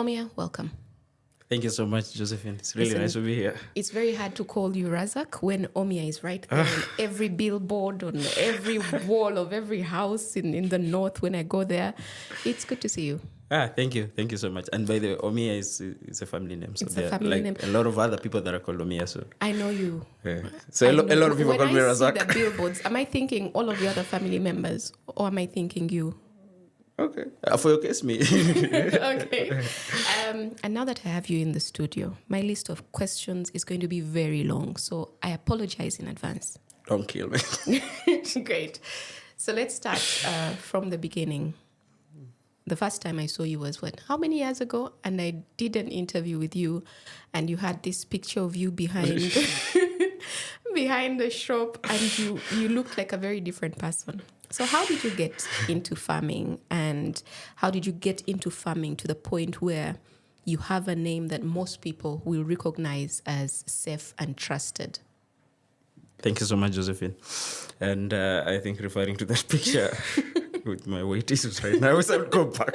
Omia, welcome. Thank you so much, Josephine. It's really nice to be here. It's very hard to call you Razak when Omia is right there on every billboard, on every wall of every house in the north when I go there. It's good to see you. Thank you. Thank you so much. And by the way, Omia is a family name. So It's there a are family name. a lot of other people that are called Omia. So I know you. yeah. So a lot of people call me Razak. When I see the billboards, am I thinking all of your other family members or am I thinking you? Okay. For your case, me. Okay. And now that I have you in the studio, my list of questions is going to be very long. So I apologize in advance. Don't kill me. Great. So let's start from the beginning. The first time I saw you was how many years ago? And I did an interview with you and you had this picture of you behind behind the shop and you looked like a very different person. So how did you get into farming and how did you get into farming to the point where you have a name that most people will recognize as safe and trusted? Thank you so much, Josephine. And I think referring to that picture with my weight issues right now, I will go back.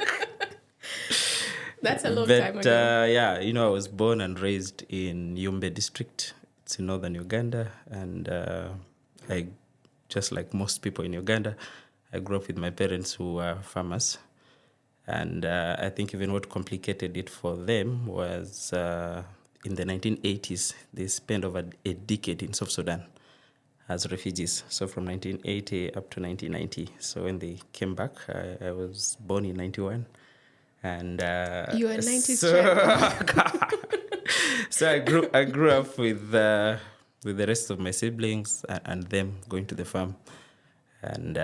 That's a long time ago. Yeah, I was born and raised in Yumbe district. It's in northern Uganda. And I, just like most people in Uganda, I grew up with my parents who were farmers. And I think even what complicated it for them was in the 1980s, they spent over a decade in South Sudan as refugees. So from 1980 up to 1990. So when they came back, I was born in 91. And you were 90s so I grew up with the rest of my siblings and them going to the farm. And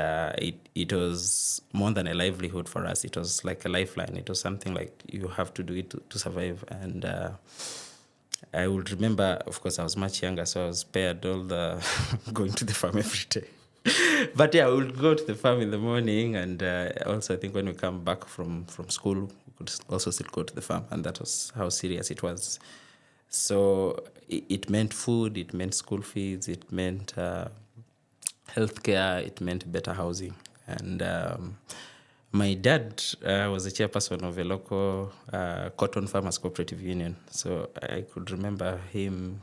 it was more than a livelihood for us. It was like a lifeline. It was something like you have to do it to survive. And I would remember, of course, I was much younger, so I was spared all the going to the farm every day. But yeah, we would go to the farm in the morning. And also, I think when we come back from school, we could also still go to the farm. And that was how serious it was. So it meant food, it meant school fees, it meant healthcare, it meant better housing. And my dad was the chairperson of a local cotton farmers cooperative union. So I could remember him,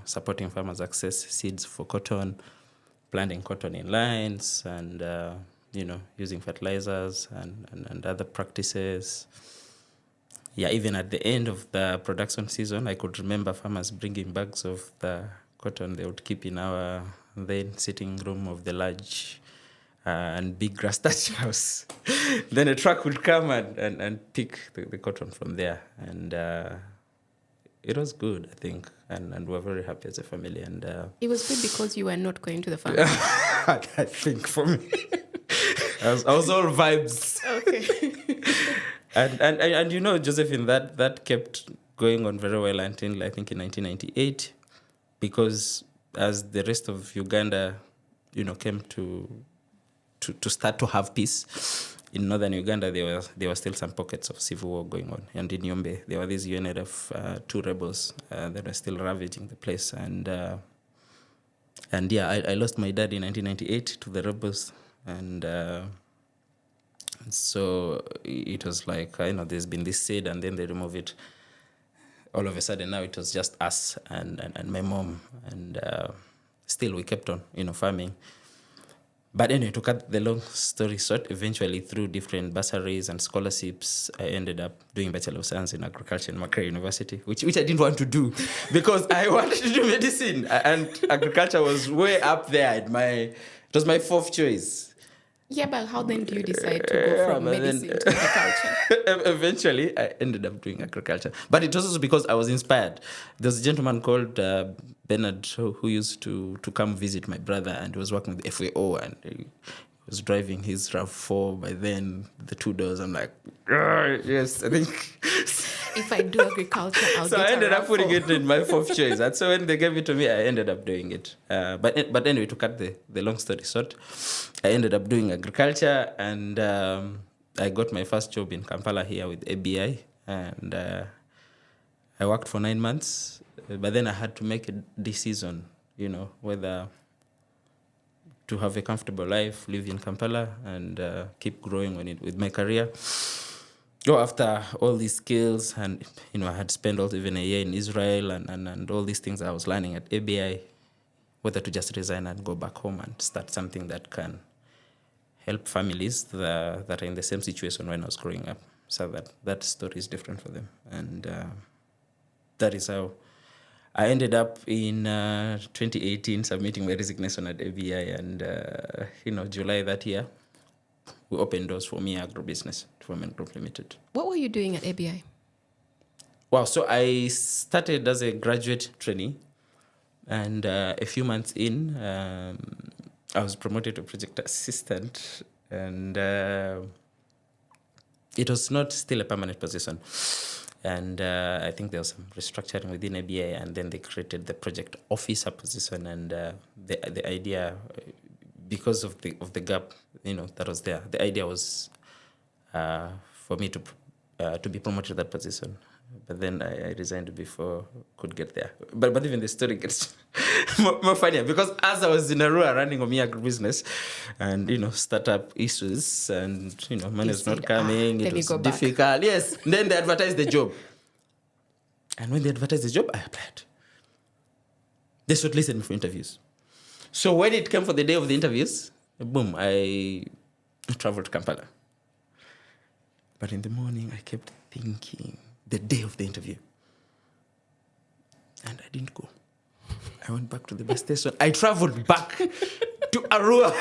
supporting farmers access seeds for cotton, planting cotton in lines, and using fertilizers and other practices. Yeah, even at the end of the production season, I could remember farmers bringing bags of the cotton they would keep in our then sitting room of the large and big grass thatch house. Then a truck would come and pick the cotton from there. And it was good, I think. And we were very happy as a family. And it was good because you were not going to the farm. I think for me, I was all vibes. Okay. And Josephine, that kept going on very well until I think in 1998, because as the rest of Uganda, came to start to have peace. In northern Uganda, there were still some pockets of civil war going on. And in Yombe, there were these UNRF 2 rebels that were still ravaging the place. And yeah, I lost my dad in 1998 to the rebels. And so it was like, there's been this seed and then they remove it. All of a sudden now it was just us and my mom. And still we kept on, farming. But anyway, to cut the long story short, eventually through different bursaries and scholarships, I ended up doing Bachelor of Science in Agriculture in Makerere University, which I didn't want to do because I wanted to do medicine. And agriculture was way up there. It was my 4th choice. Yeah, but how then do you decide to go from medicine to agriculture? Eventually, I ended up doing agriculture. But it was also because I was inspired. There's a gentleman called Bernard who used to come visit my brother, and he was working with the FAO, and he was driving his RAV4 by then, the 2 doors. I'm like, yes, I think. If I do agriculture, I'll so get I ended up putting it in my 4th choice. And so when they gave it to me, I ended up doing it. But anyway, to cut the long story short, I ended up doing agriculture, and I got my first job in Kampala here with ABI. And I worked for 9 months. But then I had to make a decision, whether to have a comfortable life, live in Kampala, and keep growing with my career. after all these skills, and I had spent even a year in Israel, and all these things I was learning at ABI, whether to just resign and go back home and start something that can help families that are in the same situation when I was growing up, so that story is different for them. And that is how I ended up in 2018 submitting my resignation at ABI, and July that year, we opened doors for me Agribusiness Development Group Limited. What were you doing at ABI? Wow, so I started as a graduate trainee, and a few months in, I was promoted to project assistant, and it was not still a permanent position. And I think there was some restructuring within ABA, and then they created the project officer position. And the idea, because of the gap, that was there, the idea was for me to be promoted to that position. But then I resigned before I could get there. But even the story gets more funnier, because as I was in Arua running Omia Agribusiness, and startup issues, and money was not coming, it was difficult. Yes. Then they advertised the job. And when they advertised the job, I applied. They shortlisted me for interviews. So when it came for the day of the interviews, boom, I traveled to Kampala. But in the morning, I kept thinking, the day of the interview. And I didn't go. I went back to the bus station. I traveled back to Arua.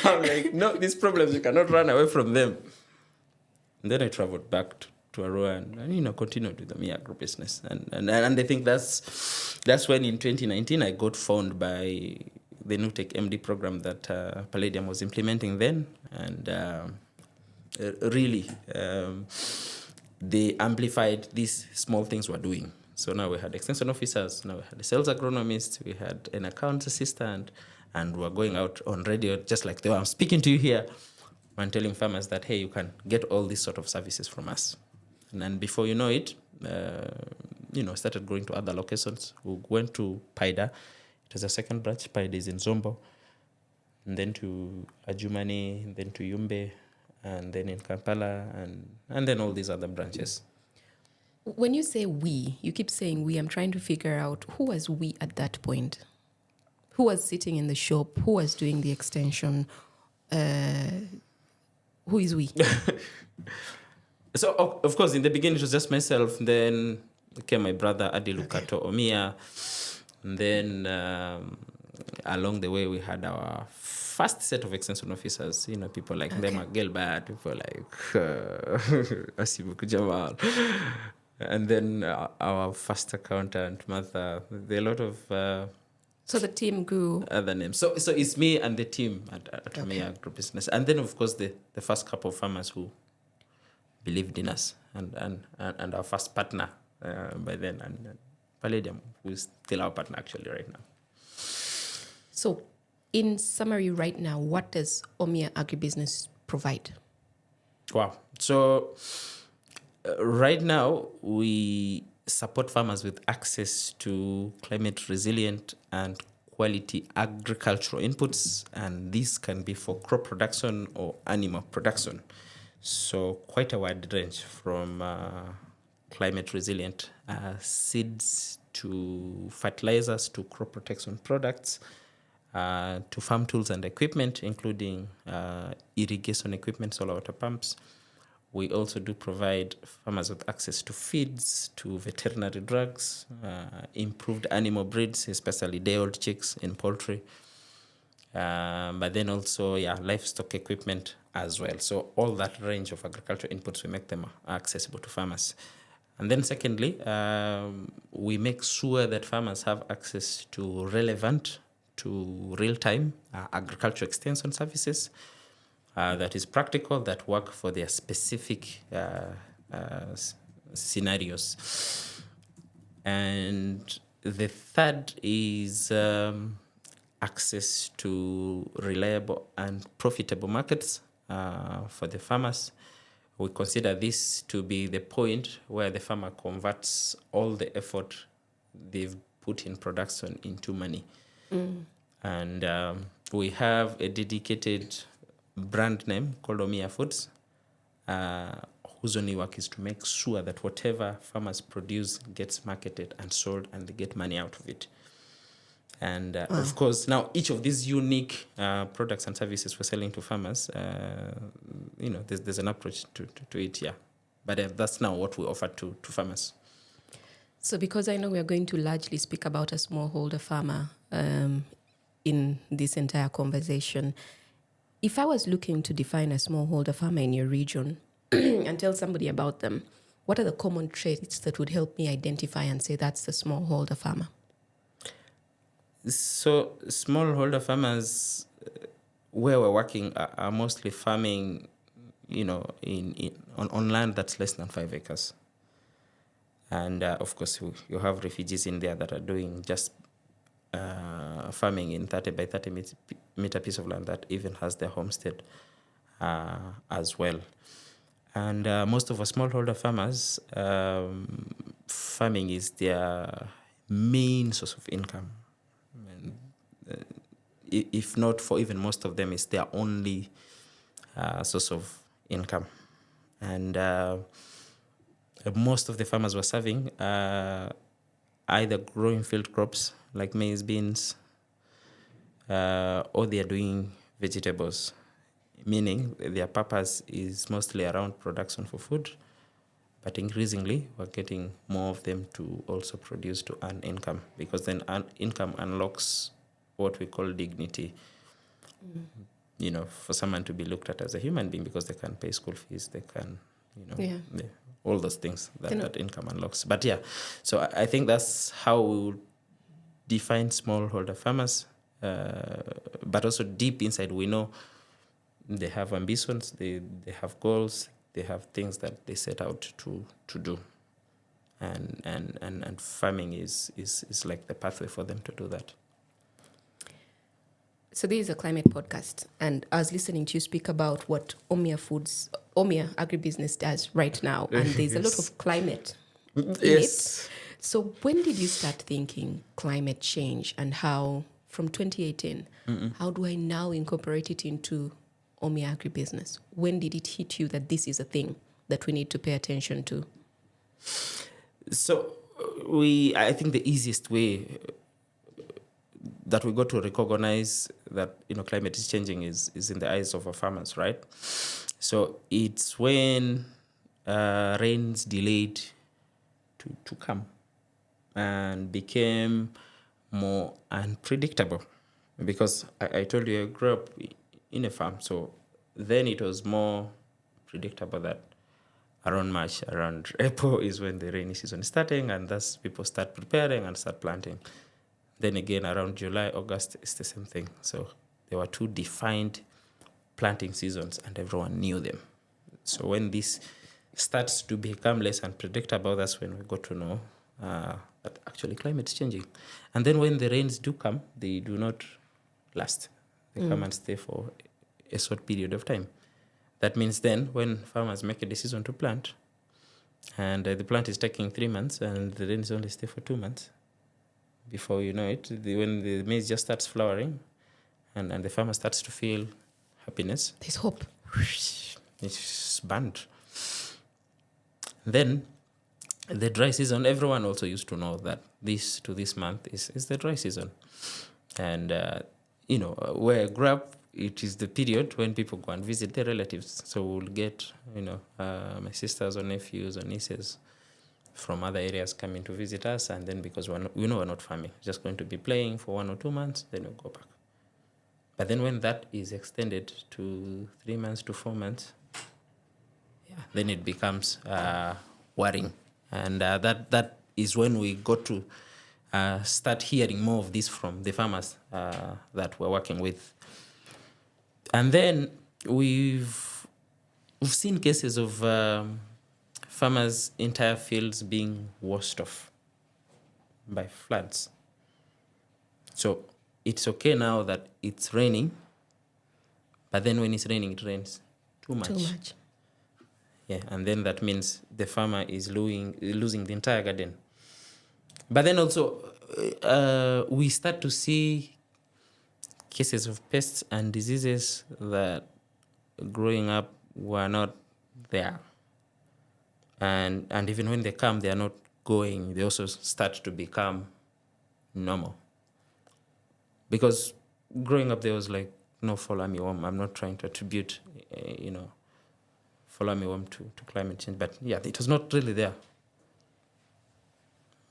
I'm like, no, these problems, you cannot run away from them. And then I traveled back to Arua and continued with the Me Agribusiness. And I think that's when in 2019 I got found by the New Tech MD program that Palladium was implementing then. And really, they amplified these small things we're doing. So now we had extension officers, now we had a sales agronomist, we had an account assistant, and we're going out on radio, just like the way I'm speaking to you here, and telling farmers that, hey, you can get all these sort of services from us. And then before you know it, started going to other locations. We went to Paida. It was a second branch. Paida is in Zombo. And then to Adjumani, then to Yumbe, and then in Kampala, and then all these other branches. When you say we, you keep saying we. I'm trying to figure out who was we at that point. Who was sitting in the shop? Who was doing the extension? Who is we? So, of course, in the beginning, it was just myself. Then came my brother, Adilukato Omia. And then along the way, we had our first set of extension officers, people like Ndema Gelbert, people like Asibuku Jamal. And then our first accountant, Martha. There are a lot of... so the team grew. Other names. So it's me and the team at Omia Agribusiness. And then, of course, the first couple of farmers who believed in us, and our first partner by then, and Palladium, who is still our partner actually right now. So, in summary, right now, what does Omia Agribusiness provide? Wow. So, right now, we support farmers with access to climate resilient and quality agricultural inputs, and this can be for crop production or animal production. So quite a wide range, from climate resilient seeds to fertilizers to crop protection products to farm tools and equipment, including irrigation equipment, solar water pumps. We also do provide farmers with access to feeds, to veterinary drugs, improved animal breeds, especially day-old chicks in poultry, but then also, livestock equipment as well. So all that range of agricultural inputs, we make them accessible to farmers. And then secondly, we make sure that farmers have access to relevant, to real-time agricultural extension services that is practical, that work for their specific scenarios. And the third is access to reliable and profitable markets for the farmers. We consider this to be the point where the farmer converts all the effort they've put in production into money. And we have a dedicated brand name called Omia Foods, whose only work is to make sure that whatever farmers produce gets marketed and sold and they get money out of it. And of course, now each of these unique products and services we're selling to farmers, there's an approach to it, yeah. But that's now what we offer to farmers. So because I know we're going to largely speak about a smallholder farmer in this entire conversation, if I was looking to define a smallholder farmer in your region and tell somebody about them, what are the common traits that would help me identify and say that's the smallholder farmer? So smallholder farmers where we're working are mostly farming, on land that's less than 5 acres. And of course, you have refugees in there that are doing just farming in 30 by 30 meter piece of land that even has their homestead as well. And most of our smallholder farmers, farming is their main source of income. And, if not for even most of them, it's their only source of income. And most of the farmers we're serving either growing field crops like maize, beans, or they are doing vegetables, meaning their purpose is mostly around production for food, but increasingly we're getting more of them to also produce to earn income, because then income unlocks what we call dignity. For someone to be looked at as a human being, because they can pay school fees, they can, all those things that income unlocks. But yeah, so I think that's how we would define smallholder farmers. But also deep inside, we know they have ambitions, they have goals, they have things that they set out to do. And farming is like the pathway for them to do that. So this is a climate podcast, and I was listening to you speak about what Omia Agribusiness does right now, and there's a lot of climate in it. So when did you start thinking climate change, and how, from 2018, how do I now incorporate it into Omia Agribusiness? When did it hit you that this is a thing that we need to pay attention to? So I think the easiest way that we got to recognize that climate is changing is in the eyes of our farmers, right? So it's when rains delayed to come and became more unpredictable. Because I told you I grew up in a farm, so then it was more predictable that around March, around April is when the rainy season is starting, and thus people start preparing and start planting. Then again, around July, August, it's the same thing. So there were two defined planting seasons, and everyone knew them. So when this starts to become less unpredictable, that's when we got to know that actually climate is changing. And then when the rains do come, they do not last. They come and stay for a short period of time. That means then when farmers make a decision to plant, and the plant is taking 3 months, and the rains only stay for 2 months, before you know it, when the maize just starts flowering and the farmer starts to feel happiness, there's hope. It's banned. Then the dry season, everyone also used to know that this month is the dry season. And, where I grew up, it is the period when people go and visit their relatives. So we'll get, my sisters or nephews or nieces from other areas coming to visit us, and then because we're not farming, just going to be playing for 1 or 2 months, then we'll go back. But then when that is extended to 3 months to 4 months, then it becomes worrying, and that is when we got to start hearing more of this from the farmers that we're working with. And then we've seen cases of farmers' entire fields being washed off by floods. So it's okay now that it's raining, but then when it's raining, it rains too much. Yeah, and then that means the farmer is losing the entire garden. But then also, we start to see cases of pests and diseases that growing up were not there. And even when they come, they are not going. They also start to become normal. Because growing up, there was like no follow me warm. I'm not trying to attribute, follow me warm to climate change. But yeah, it was not really there.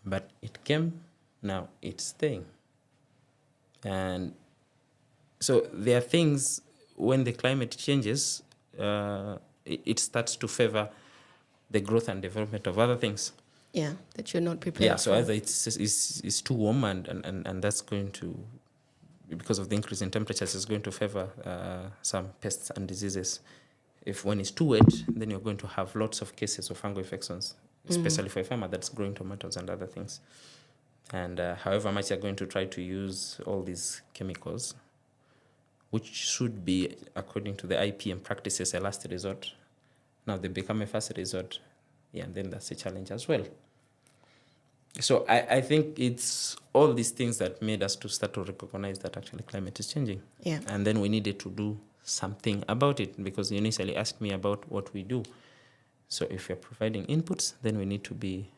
But it came, now it's staying. And so there are things, when the climate changes, it starts to favor the growth and development of other things. Yeah, that you're not prepared for. So either it's too warm and that's going to, because of the increase in temperatures, is going to favor some pests and diseases. If when it's too wet, then you're going to have lots of cases of fungal infections, especially for a farmer that's growing tomatoes and other things. And however much you're going to try to use all these chemicals, which should be, according to the IPM practices, a last resort, now they become a first resort. Yeah, and then that's a challenge as well. So I think it's all these things that made us to start to recognize that actually climate is changing. Yeah. And then we needed to do something about it, because you initially asked me about what we do. So if we're providing inputs, then we need to be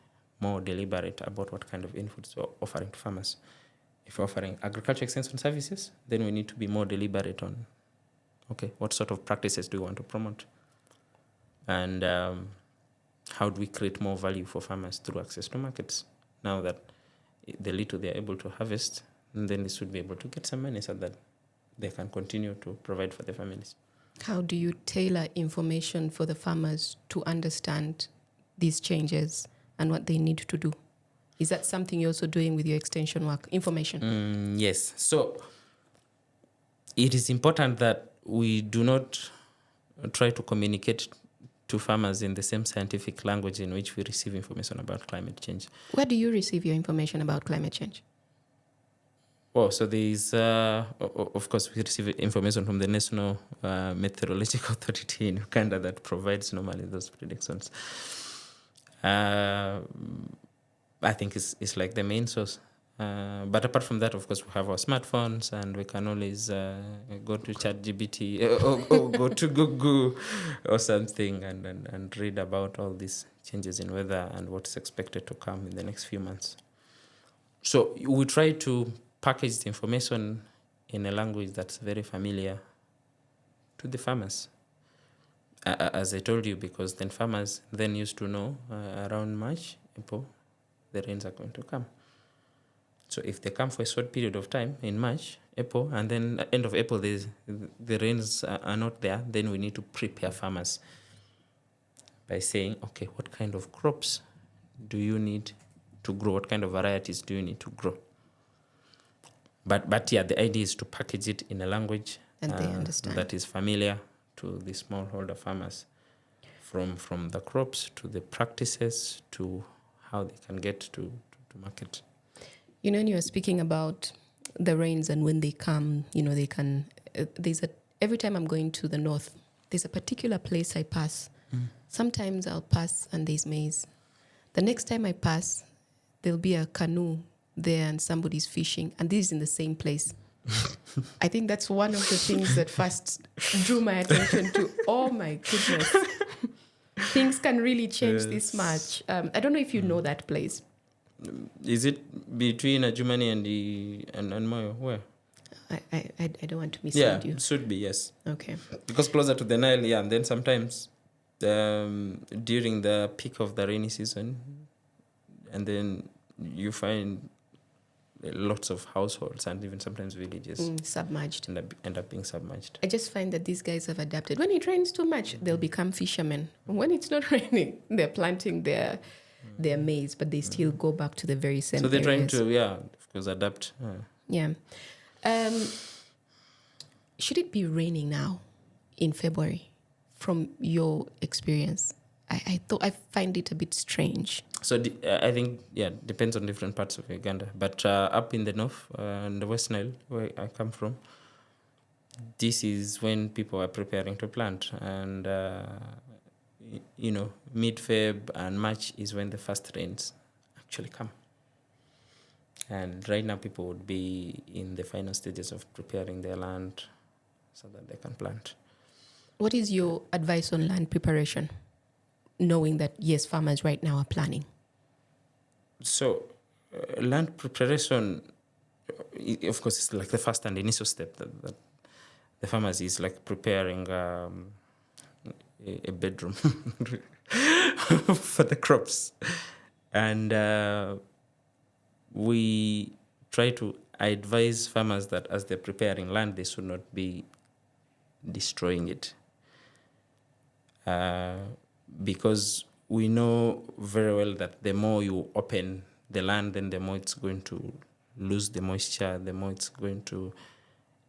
more deliberate about what kind of inputs we're offering to farmers. If we're offering agriculture extension services, then we need to be more deliberate on, okay, what sort of practices do we want to promote? And how do we create more value for farmers through access to markets? Now that the little they're able to harvest, and then they should be able to get some money so that they can continue to provide for their families. How do you tailor information for the farmers to understand these changes and what they need to do? Is that something you're also doing with your extension work, information? Yes. So it is important that we do not try to communicate to farmers in the same scientific language in which we receive information about climate change. Where do you receive your information about climate change? Oh, so there is, of course, we receive information from the National Meteorological Authority in Uganda that provides normally those predictions. I think it's like the main source. But apart from that, of course, we have our smartphones, and we can always go to ChatGPT or go to Google or something and read about all these changes in weather and what's expected to come in the next few months. So we try to package the information in a language that's very familiar to the farmers. As I told you, because then farmers then used to know around March, April, the rains are going to come. So if they come for a short period of time in March, April, and then at the end of April, the rains are not there, then we need to prepare farmers by saying, okay, what kind of crops do you need to grow? What kind of varieties do you need to grow? But yeah, the idea is to package it in a language and they understand that is familiar to the smallholder farmers, from the crops to the practices to how they can get to market. You know, when you were speaking about the rains and when they come, they can, every time I'm going to the north, there's a particular place I pass. Sometimes I'll pass and there's maize. The next time I pass, there'll be a canoe there and somebody's fishing, and this is in the same place. I think that's one of the things that first drew my attention to, oh my goodness, things can really change this much. I don't know if you know that place. Is it between Ajumani and Moyo? Where? I don't want to mislead you. Yeah, it should be, yes. Okay. Because closer to the Nile, and then sometimes during the peak of the rainy season, and then you find lots of households and even sometimes villages submerged. End up being submerged. I just find that these guys have adapted. When it rains too much, they'll become fishermen. When it's not raining, they're planting their maize, but they still go back to the very same. So they're areas. trying to, of course, adapt. Yeah. Should it be raining now in February, from your experience? I find it a bit strange. So I think, depends on different parts of Uganda. But up in the north, in the West Nile, where I come from, this is when people are preparing to plant. And, mid-Feb and March is when the first rains actually come. And right now, people would be in the final stages of preparing their land so that they can plant. What is your advice on land preparation? knowing that, yes, farmers right now are planning? So, land preparation, of course, it's like the first and initial step that the farmers is like preparing a bedroom for the crops. And we try to advise farmers that as they're preparing land, they should not be destroying it. Because we know very well that the more you open the land, then the more it's going to lose the moisture, the more it's going to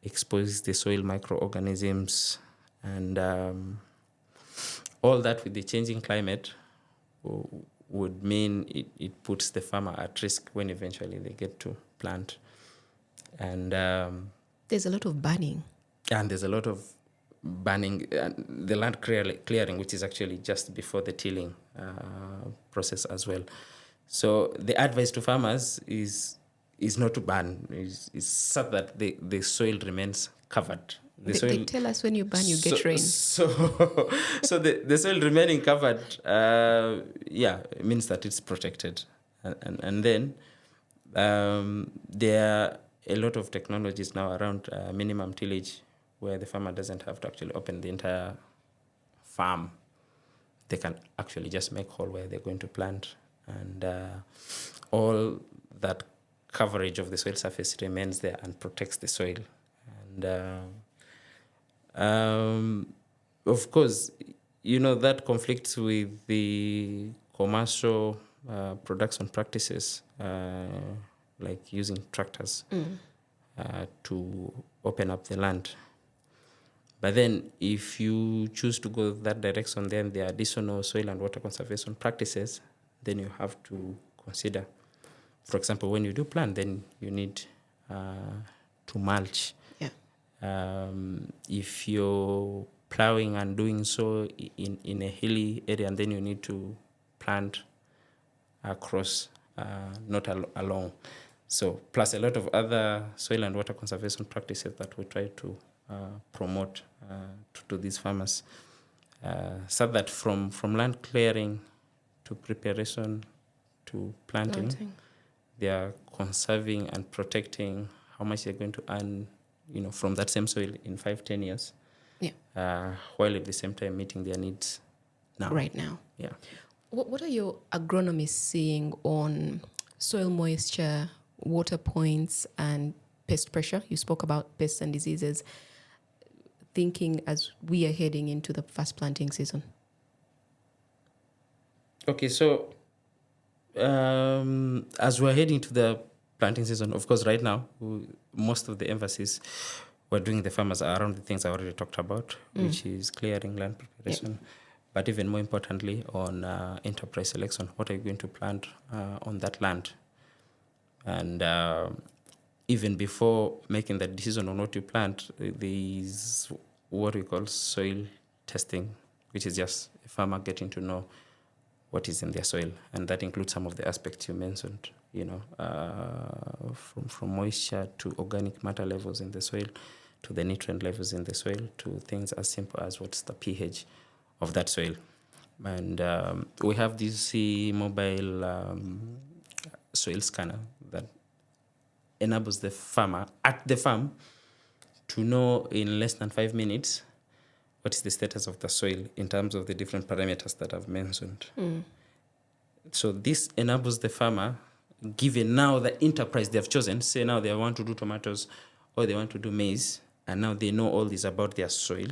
expose the soil microorganisms, and all that with the changing climate would mean it puts the farmer at risk when eventually they get to plant. And there's a lot of burning. And there's a lot of burning, the land clearing, which is actually just before the tilling process as well. So the advice to farmers is not to burn, is so that the soil remains covered. They tell us when you burn, you get rain. So the soil remaining covered, it means that it's protected. And then there are a lot of technologies now around minimum tillage, where the farmer doesn't have to actually open the entire farm. They can actually just make hole where they're going to plant, and all that coverage of the soil surface remains there and protects the soil. And of course, that conflicts with the commercial production practices, like using tractors to open up the land. But then if you choose to go that direction, then the additional soil and water conservation practices, then you have to consider. For example, when you do plant, then you need to mulch. Yeah. If you're plowing and doing so in a hilly area, and then you need to plant across, not along. So plus a lot of other soil and water conservation practices that we try to promote to these farmers, so that from land clearing to preparation to planting, they are conserving and protecting how much they're going to earn, from that same soil in 5-10 years. Yeah. While at the same time meeting their needs now. Right now. Yeah. What are your agronomists seeing on soil moisture, water points, and pest pressure? You spoke about pests and diseases. Thinking as we are heading into the first planting season. Okay, so as we're heading to the planting season, of course, right now, most of the emphasis we're doing the farmers are around the things I already talked about, which is clearing, land preparation, Yep. but even more importantly, on enterprise selection. What are you going to plant on that land? And even before making that decision on what you plant, there is what we call soil testing, which is just a farmer getting to know what is in their soil, and that includes some of the aspects you mentioned, from moisture to organic matter levels in the soil, to the nutrient levels in the soil, to things as simple as what's the pH of that soil. And we have this mobile soil scanner that enables the farmer at the farm to know in less than 5 minutes what is the status of the soil in terms of the different parameters that I've mentioned. So this enables the farmer, given now the enterprise they've chosen, say now they want to do tomatoes or they want to do maize, and now they know all this about their soil,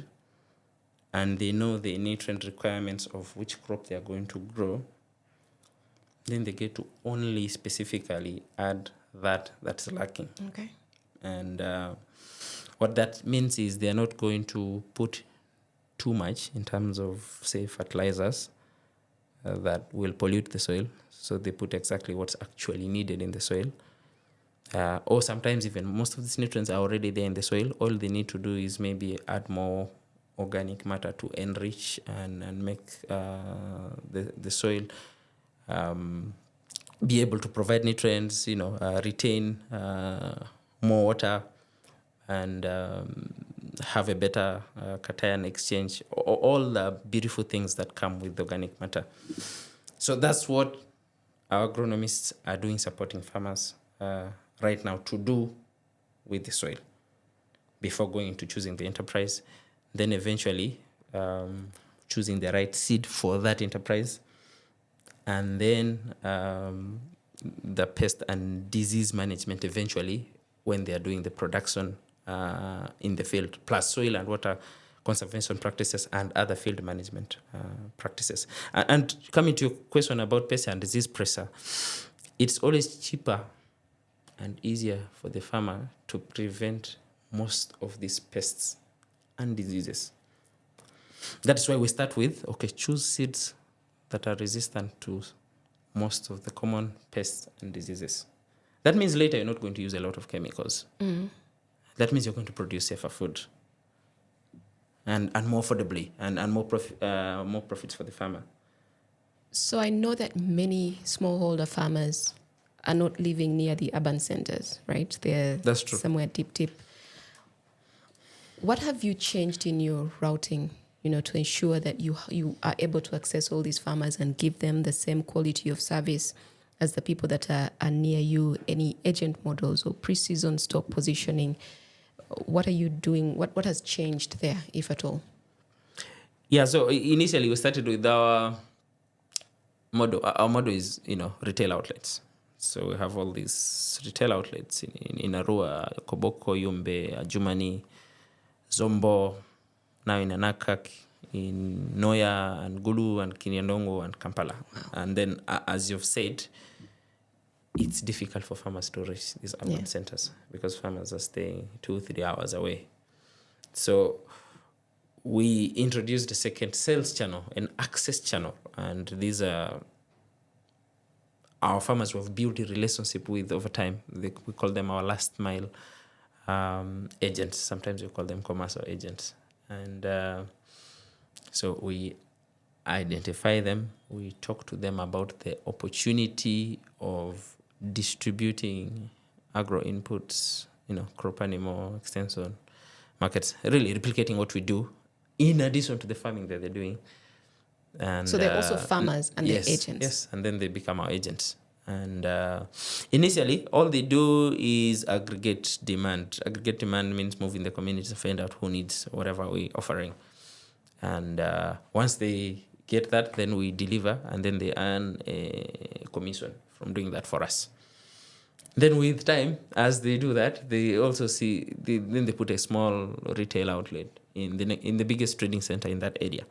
and they know the nutrient requirements of which crop they are going to grow, then they get to only specifically add that's lacking. Okay. And what that means is they're not going to put too much in terms of, say, fertilizers that will pollute the soil. So they put exactly what's actually needed in the soil. Or sometimes even most of these nutrients are already there in the soil. All they need to do is maybe add more organic matter to enrich and make the soil be able to provide nutrients, retain more water, and have a better cation exchange, all the beautiful things that come with organic matter. So that's what our agronomists are doing, supporting farmers right now to do with the soil before going into choosing the enterprise, then eventually choosing the right seed for that enterprise, and then the pest and disease management eventually when they are doing the production in the field, plus soil and water conservation practices and other field management practices. And coming to your question about pest and disease pressure, it's always cheaper and easier for the farmer to prevent most of these pests and diseases. That's why we start with, choose seeds that are resistant to most of the common pests and diseases. That means later you're not going to use a lot of chemicals. That means you're going to produce safer food and more affordably and more profits for the farmer. So I know that many smallholder farmers are not living near the urban centers, right? That's true. Somewhere deep. What have you changed in your routing, to ensure that you are able to access all these farmers and give them the same quality of service as the people that are near you? Any agent models or pre-season stock positioning? What are you doing? What has changed there, if at all? Yeah, so initially we started with our model. Our model is, retail outlets. So we have all these retail outlets in Arua, Koboko, Yumbe, Ajumani, Zombo, now in Anakak, in Noya, and Gulu, and Kinyandongo, and Kampala. Wow. And then, as you've said, it's difficult for farmers to reach these urban centers because farmers are staying 2-3 hours away. So we introduced a second sales channel, an access channel, and these are our farmers who have built a relationship with over time. We call them our last mile agents. Sometimes we call them commercial agents. And so we identify them. We talk to them about the opportunity of distributing agro inputs, crop animal extension markets, really replicating what we do in addition to the farming that they're doing. And so they're also farmers and they're agents. Yes, and then they become our agents. And initially, all they do is aggregate demand. Aggregate demand means moving the community to find out who needs whatever we're offering. And once they get that, then we deliver, and then they earn a commission from doing that for us. Then with time, as they do that, they also then they put a small retail outlet in the biggest trading center in that area.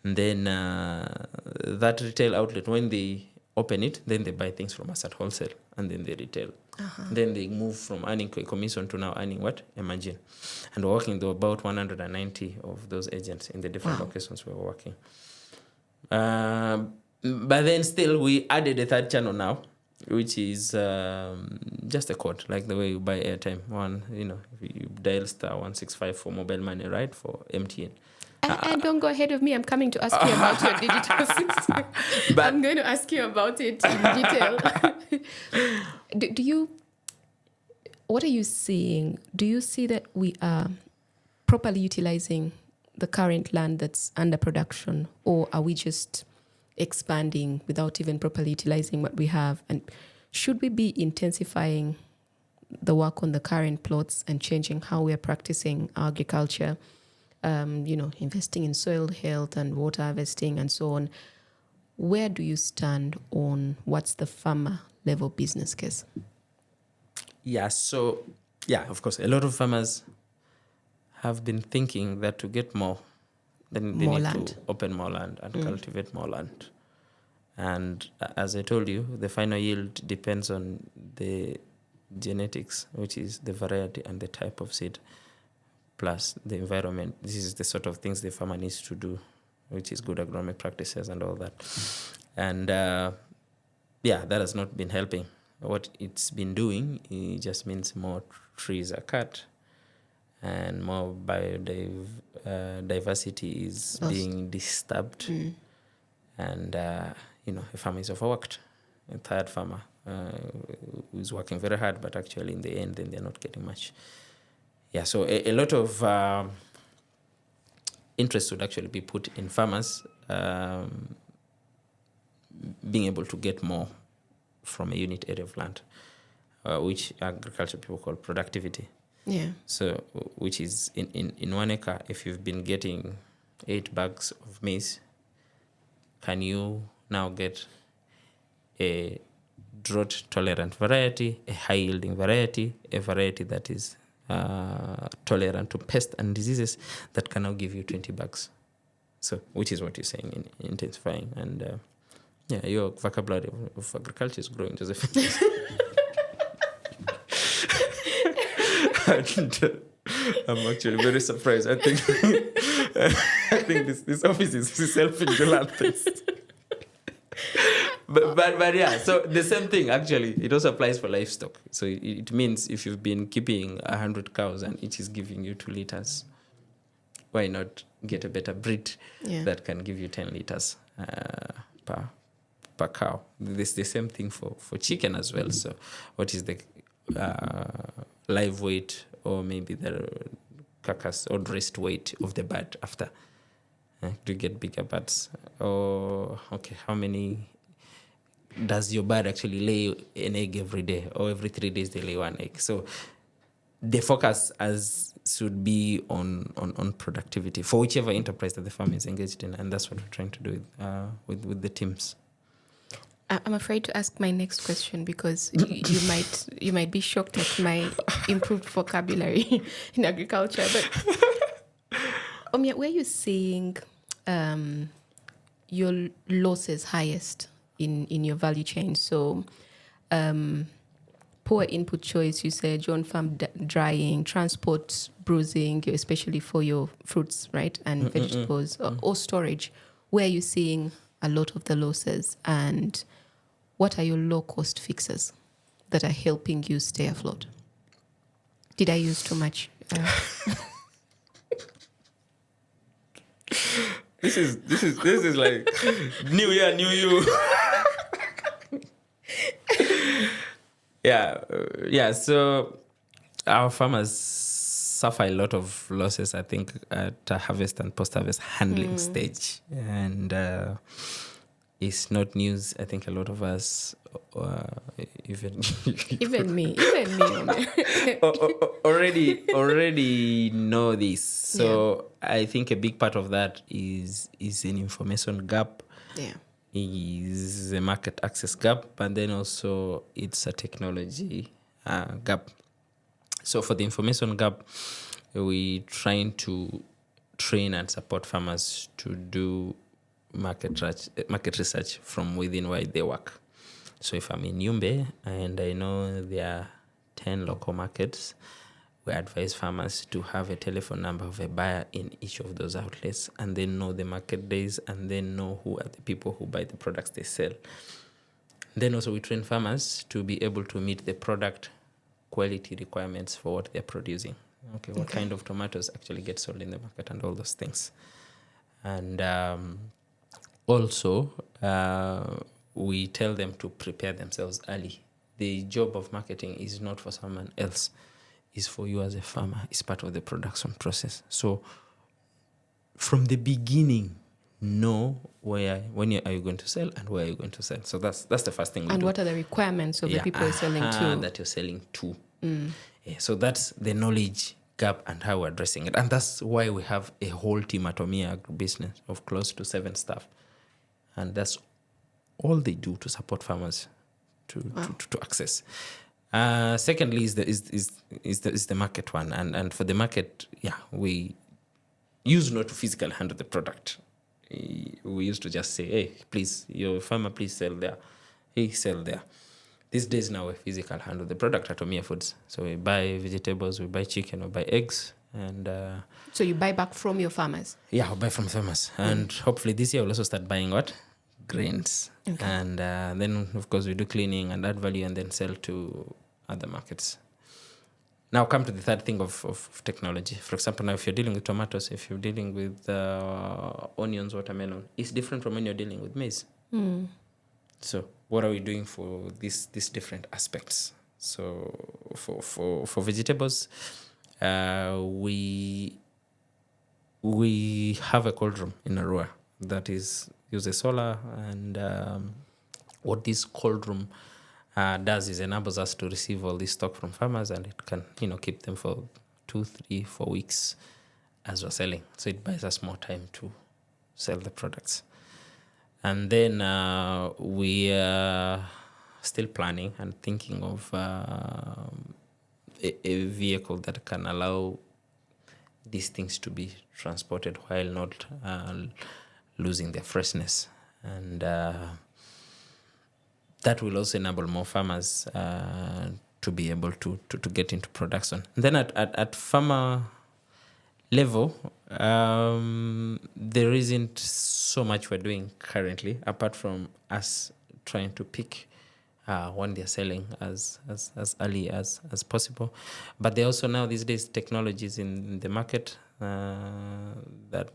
And then that retail outlet, when they open it, then they buy things from us at wholesale, and then they retail. Then they move from earning a commission to now earning what? A margin. And we're working with about 190 of those agents in the different locations we're working. But then still, we added a third channel now, which is just a code, like the way you buy airtime. If you dial *165 for mobile money, right, for MTN. And don't go ahead of me. I'm coming to ask you about your digital system. But I'm going to ask you about it in detail. What are you seeing? Do you see that we are properly utilizing the current land that's under production, or are we just expanding without even properly utilizing what we have? And should we be intensifying the work on the current plots and changing how we are practicing our agriculture? Investing in soil health and water harvesting and so on. Where do you stand on what's the farmer level business case? Yeah, so, of course, a lot of farmers have been thinking that to get more, then they need to open more land and cultivate more land. And as I told you, the final yield depends on the genetics, which is the variety and the type of seed, plus the environment. This is the sort of things the farmer needs to do, which is good agronomic practices and all that. And that has not been helping. What it's been doing, it just means more trees are cut and more biodiversity is being disturbed. And, a farmer is overworked. A tired farmer who's working very hard, but actually in the end, then they're not getting much. so a lot of interest would actually be put in farmers being able to get more from a unit area of land, which agriculture people call productivity. Yeah. So, which is in 1 acre, if you've been getting 8 bags of maize, can you now get a drought-tolerant variety, a high-yielding variety, a variety that is tolerant to pests and diseases that can now give you 20 bags? So, which is what you're saying in intensifying. And your vocabulary of agriculture is growing, Josephine. And, I'm actually very surprised. I think this office is helping to learn things. But yeah, so the same thing actually, it also applies for livestock. So it means if you've been keeping 100 cows and each is giving you 2 liters, why not get a better breed that can give you 10 liters per cow? This the same thing for chicken as well. So what is the live weight or maybe the carcass or dressed weight of the bird after? Do you get bigger birds? Or how many does your bird actually lay an egg every day, or every 3 days they lay 1 egg? So the focus should be on productivity for whichever enterprise that the farm is engaged in, and that's what we're trying to do with the teams. I'm afraid to ask my next question because you might be shocked at my improved vocabulary in agriculture. But Omia, where are you seeing your losses highest in your value chain? So poor input choice, you said, on farm drying, transport, bruising, especially for your fruits, right, and vegetables, or storage. Where are you seeing a lot of the losses, and what are your low-cost fixes that are helping you stay afloat? Did I use too much? This is like new year, new you. So our farmers suffer a lot of losses, I think, at harvest and post-harvest handling stage, and it's not news. I think a lot of us, even me, already know this. So I think a big part of that is an information gap. Yeah. Is a market access gap, and then also it's a technology gap. So for the information gap, we're trying to train and support farmers to do market research from within where they work. So if I'm in Yumbe and I know there are 10 local markets, we advise farmers to have a telephone number of a buyer in each of those outlets, and then know the market days, and then know who are the people who buy the products they sell. Then also we train farmers to be able to meet the product quality requirements for what they're producing. What kind of tomatoes actually get sold in the market, and all those things. And also we tell them to prepare themselves early. The job of marketing is not for someone else. Is for you as a farmer. It's part of the production process. So from the beginning, know when are you going to sell and where are you going to sell. So that's the first thing we do. And what are the requirements of the people you're selling to? That you're selling to. So that's the knowledge gap and how we're addressing it. And that's why we have a whole team at Omia Agribusiness of close to 7 staff. And that's all they do to support farmers to access. Secondly is the market one, and for the market, we use not to physically handle the product. We used to just say, hey, please, your farmer, please sell there. Hey, sell there. These days now we physically handle the product at Omia Foods. So we buy vegetables, we buy chicken, we buy eggs, and so you buy back from your farmers? Yeah, we buy from farmers, and hopefully this year we'll also start buying what? Grains. Okay. And then, of course, we do cleaning and add value and then sell to other markets. Now come to the third thing of technology. For example, now if you're dealing with tomatoes, if you're dealing with onions, watermelon, it's different from when you're dealing with maize. So what are we doing for these different aspects? So for vegetables, we have a cold room in Arua that uses solar, and what this cold room does is enables us to receive all this stock from farmers, and it can keep them for 2, 3, 4 weeks as we're selling. So it buys us more time to sell the products. And then we are still planning and thinking of a vehicle that can allow these things to be transported while not losing their freshness. And that will also enable more farmers to be able to get into production. And then at farmer level, there isn't so much we're doing currently, apart from us trying to pick when they're selling as early as possible. But there are also now these days technologies in the market that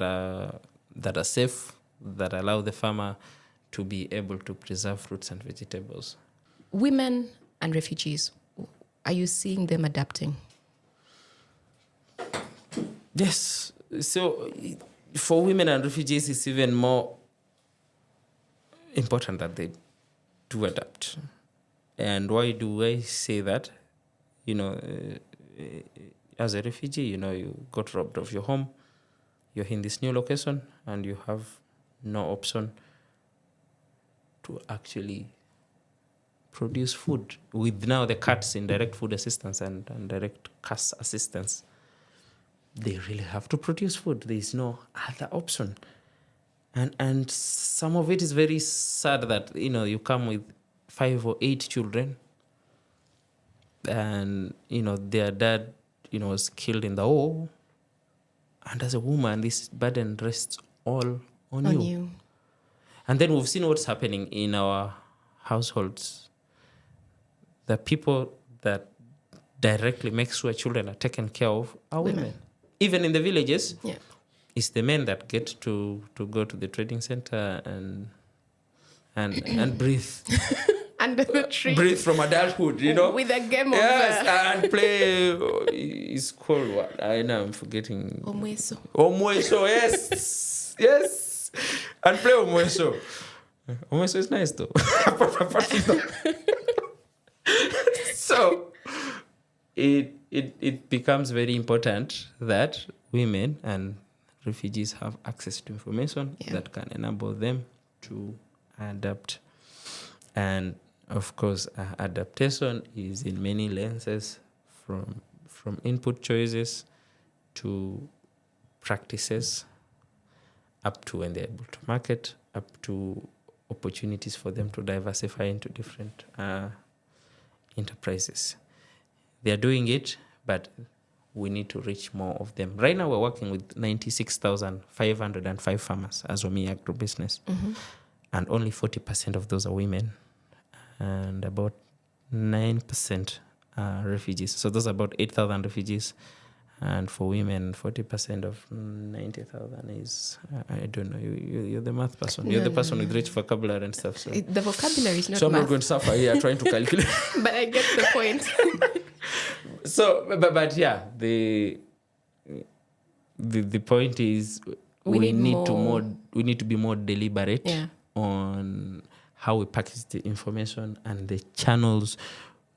are safe, that allow the farmer to be able to preserve fruits and vegetables. Women and refugees, are you seeing them adapting? Yes. So for women and refugees, it's even more important that they do adapt. And why do I say that? As a refugee, you got robbed of your home, you're in this new location, and you have no option to actually produce food. With now the cuts in direct food assistance and direct cash assistance, they really have to produce food. There is no other option. And some of it is very sad that, you come with 5 or 8 children, and, their dad, was killed in the war. And as a woman, this burden rests all on you. And then we've seen what's happening in our households. The people that directly make sure children are taken care of are women. Even in the villages, it's the men that get to go to the trading center and breathe. Under the tree. Breathe from adulthood, With a game of... Yes, and play... It's called what? I know, I'm forgetting. Omweso. Omweso, yes. Yes. And play Omweso. Omweso is nice, though. So, it becomes very important that women and refugees have access to information that can enable them to adapt. And of course, adaptation is in many lenses, from input choices to practices, up to when they're able to market, up to opportunities for them to diversify into different enterprises. They're doing it, but we need to reach more of them. Right now, we're working with 96,505 farmers as Omia Agribusiness, and only 40% of those are women, and about 9% are refugees. So those are about 8,000 refugees. And for women, 40% of 90,000 is, I don't know, you're the math person. You're the person with rich vocabulary and stuff. So. The vocabulary is not So I'm math. not going to suffer here trying to calculate. But I get the point. So, but yeah, the point is we need to be more deliberate on how we package the information and the channels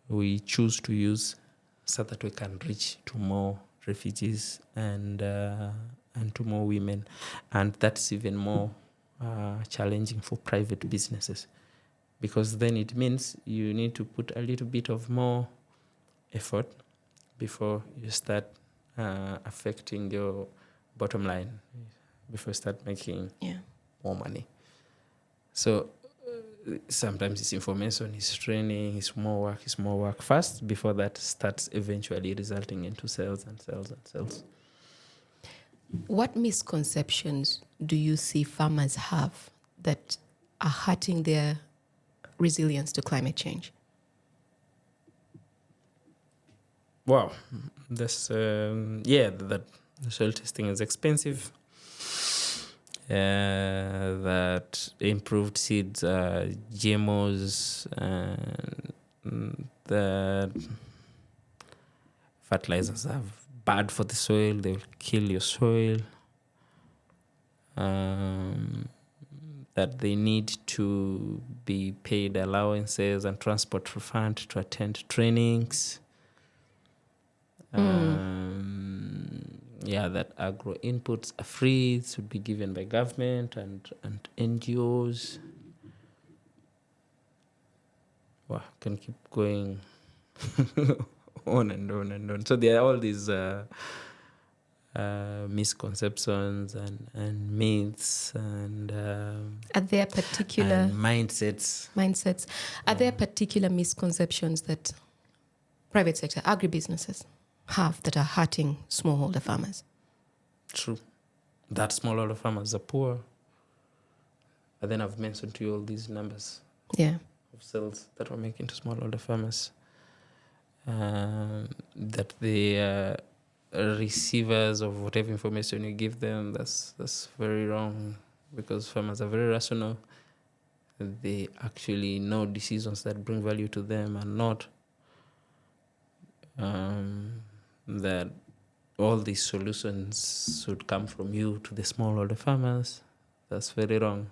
we choose to use, so that we can reach to more refugees and to more women. And that's even more challenging for private businesses, because then it means you need to put a little bit of more effort before you start affecting your bottom line, before you start making more money. So sometimes it's information, it's training, it's more work first before that starts eventually resulting into sales and sales and sales. What misconceptions do you see farmers have that are hurting their resilience to climate change? Wow, that's that soil testing is expensive. That improved seeds are GMOs, and that fertilizers are bad for the soil. They will kill your soil. That they need to be paid allowances and transport fund to attend trainings. That agro inputs are free, should be given by government and NGOs. Wow, can keep going on and on and on. So there are all these misconceptions and myths and are there particular and mindsets. Are there particular misconceptions that private sector agribusinesses have that are hurting smallholder farmers? True. That smallholder farmers are poor. But then I've mentioned to you all these numbers of sales that we're making to smallholder farmers. That the receivers of whatever information you give them, that's very wrong, because farmers are very rational. They actually know decisions that bring value to them and not that all these solutions should come from you to the smallholder farmers. That's very wrong.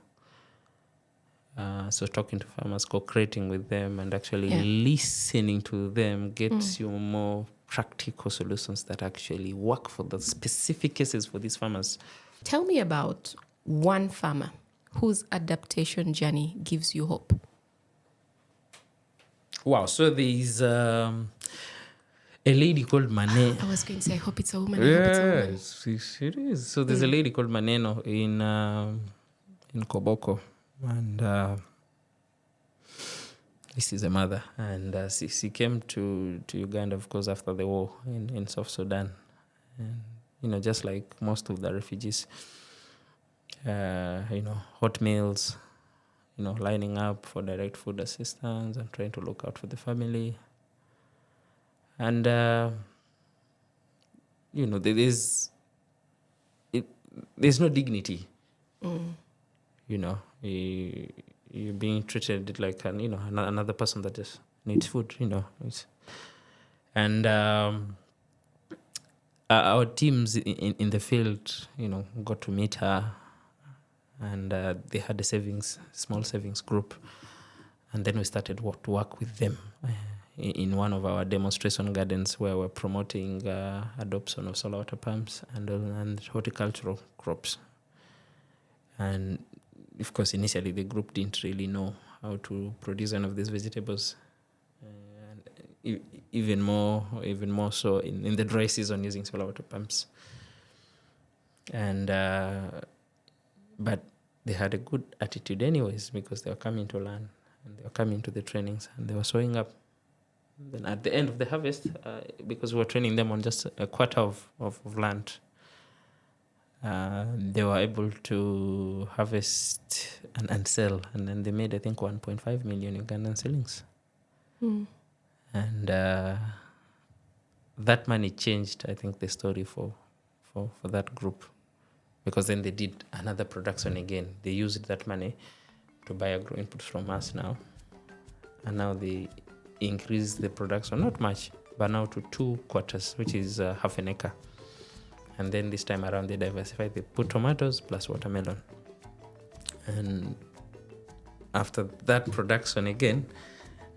So talking to farmers, co-creating with them, and actually listening to them gets you more practical solutions that actually work for the specific cases for these farmers. Tell me about one farmer whose adaptation journey gives you hope. Wow, so there's a lady called Mane. I was going to say, I hope it's a woman. Yes, it is. So there's a lady called Maneno in Koboko, and this is a mother, and she came to Uganda, of course, after the war in South Sudan, and just like most of the refugees, hot meals, lining up for direct food assistance and trying to look out for the family. And, there's no dignity. You're being treated like another person that just needs food, And our teams in the field, got to meet her, and they had a small savings group. And then we started to work with them in one of our demonstration gardens, where we're promoting adoption of solar water pumps and horticultural crops. And of course, initially the group didn't really know how to produce any of these vegetables, and even more so in the dry season using solar water pumps. And but they had a good attitude anyways, because they were coming to learn, and they were coming to the trainings, and they were showing up. Then at the end of the harvest, because we were training them on just a quarter of land, they were able to harvest and sell, and then they made, I think, 1.5 million Ugandan shillings. And that money changed, I think, the story for that group, because then they did another production again. They used that money to buy agro inputs from us now, and now they increased the production, not much, but now to 2 quarters, which is half an acre. And then this time around, they diversified. They put tomatoes plus watermelon. And after that production again,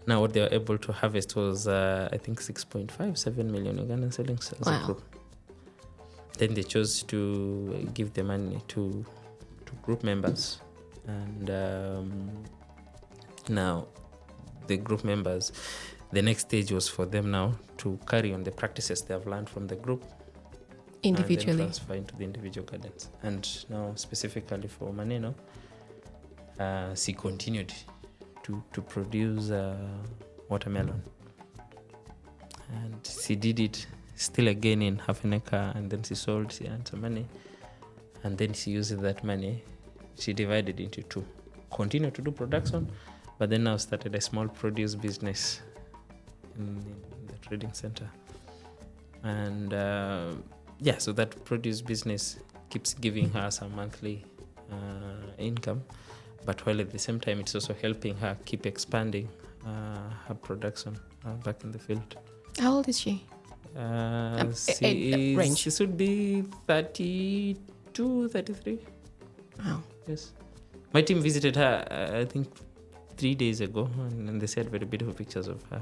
now what they were able to harvest was, I think, 6.57 million Ugandan shillings as a group. Then they chose to give the money to group members. And now the group members, the next stage was for them now to carry on the practices they have learned from the group individually, and then transfer into the individual gardens. And now specifically for Maneno, she continued to produce watermelon, and she did it still again in half an acre, and then she sold, she earned some money, and then she used that money, she divided into 2, continued to do production, but then now started a small produce business in the trading center. And so that produce business keeps giving her some monthly income, but while at the same time it's also helping her keep expanding her production back in the field. How old is she? Range. She should be 32, 33. Wow. Yes. My team visited her, I think, 3 days ago, and they said very beautiful pictures of her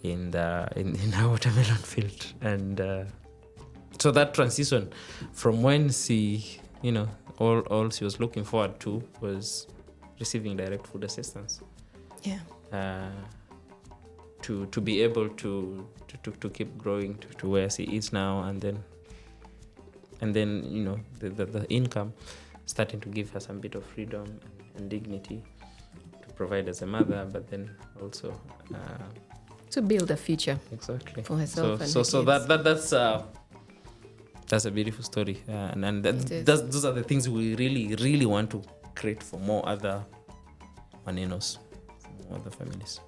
in her watermelon field. And so that transition from when she, all she was looking forward to was receiving direct food assistance. Yeah. To be able to keep growing to where she is now, and then the income starting to give her some bit of freedom and dignity to provide as a mother, but then also to build a future exactly for herself. So that's a beautiful story, and those are the things we really, really want to create for more other Manenos, for more other families.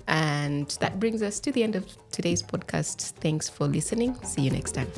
And that brings us to the end of today's podcast. Thanks for listening. See you next time.